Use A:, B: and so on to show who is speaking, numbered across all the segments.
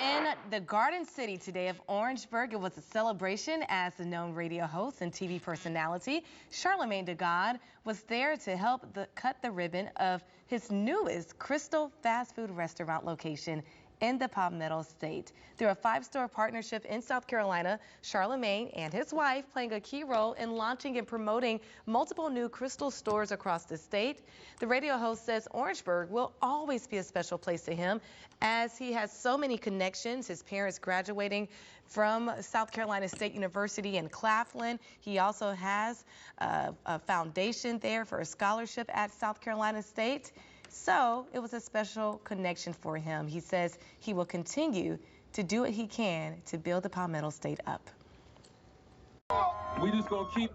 A: In the Garden City today of Orangeburg, it was a celebration as the known radio host and TV personality Charlamagne Tha God was there to help cut the ribbon of his newest Krystal fast food restaurant location in the Palmetto State. Through a 5-store partnership in South Carolina, Charlamagne and his wife playing a key role in launching and promoting multiple new Krystal stores across the state. The radio host says Orangeburg will always be a special place to him as he has so many connections, his parents graduating from South Carolina State University in Claflin. He also has a foundation there for a scholarship at South Carolina State. So it was a special connection for him. He says he will continue to do what he can to build the Palmetto State up.
B: We just gonna keep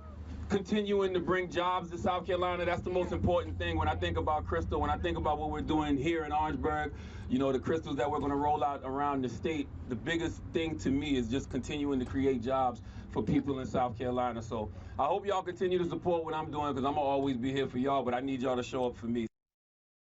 B: continuing to bring jobs to South Carolina. That's the most important thing when I think about Krystal, when I think about what we're doing here in Orangeburg, you know, the Krystals that we're gonna roll out around the state. The biggest thing to me is just continuing to create jobs for people in South Carolina. So I hope y'all continue to support what I'm doing because I'm gonna always be here for y'all, but I need y'all to show up for me.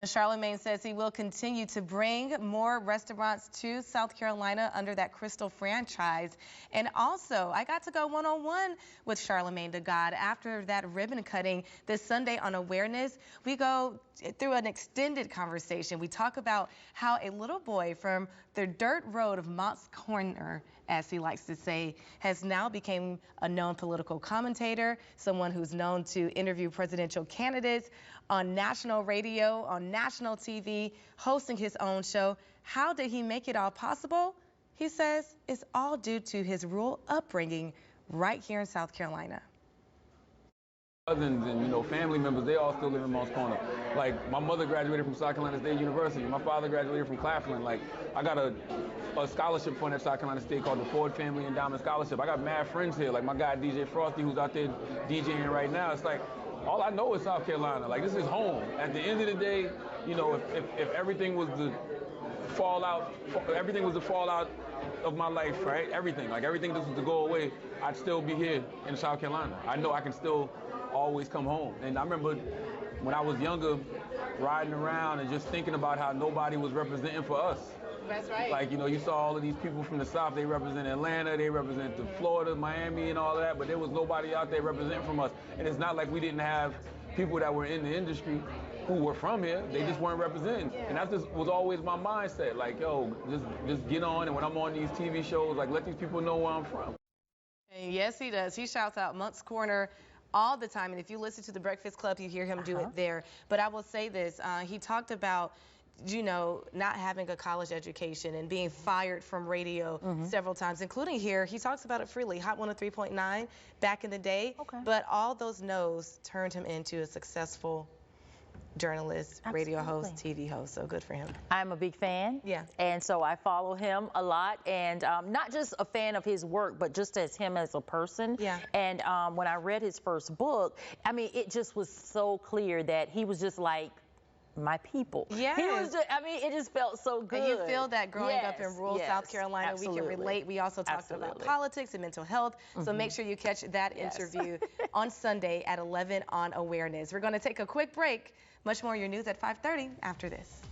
A: Charlamagne says he will continue to bring more restaurants to South Carolina under that Krystal franchise. And also, I got to go one-on-one with Charlamagne Tha God after that ribbon cutting this Sunday on awareness. We go through an extended conversation. We talk about how a little boy from the dirt road of Mott's Corner, as he likes to say, has now become a known political commentator, someone who's known to interview presidential candidates on national radio, on national TV, hosting his own show. How did he make it all possible? He says it's all due to his rural upbringing right here in South Carolina.
B: Cousins and, you know, family members, they all still live in Mott's Corner. Like, my mother graduated from South Carolina State University. My father graduated from Claflin. Like, I got a scholarship fund at South Carolina State called the Ford Family Endowment Scholarship. I got mad friends here, like my guy DJ Frosty, who's out there DJing right now. It's like, all I know is South Carolina. Like, this is home. At the end of the day, you know, if everything was the fallout of my life, right? Everything just was to go away, I'd still be here in South Carolina. I know I can still always come home. And I remember when I was younger, riding around and just thinking about how nobody was representing for us.
A: That's right.
B: Like, you know, you saw all of these people from the South, they represent Atlanta, they represent Florida, Miami and all of that, but there was nobody out there representing from us. And it's not like we didn't have people that were in the industry who were from here, they just weren't representing. And that just was always my mindset, like, yo, just get on, and when I'm on these TV shows, like, let these people know where I'm from.
A: And yes, he does. He shouts out Mott's Corner all the time, and if you listen to The Breakfast Club, you hear him do it there. But I will say this, he talked about, you know, not having a college education and being fired from radio several times, including here. He talks about it freely. Hot 103.9 back in the day. But all those no's turned him into a successful journalist, radio host, TV host. So good for him.
C: I'm a big fan.
A: Yeah.
C: And so I follow him a lot, and not just a fan of his work, but just as him as a person.
A: Yeah.
C: And when I read his first book, I mean, it just was so clear that he was just like my people.
A: Yes.
C: He was just, I mean, it just felt so good.
A: And you feel that growing up in rural South Carolina.
C: Absolutely.
A: We can relate. We also talked about politics and mental health. So make sure you catch that interview on Sunday at 11 on Awareness. We're going to take a quick break. Much more of your news at 5:30 after this.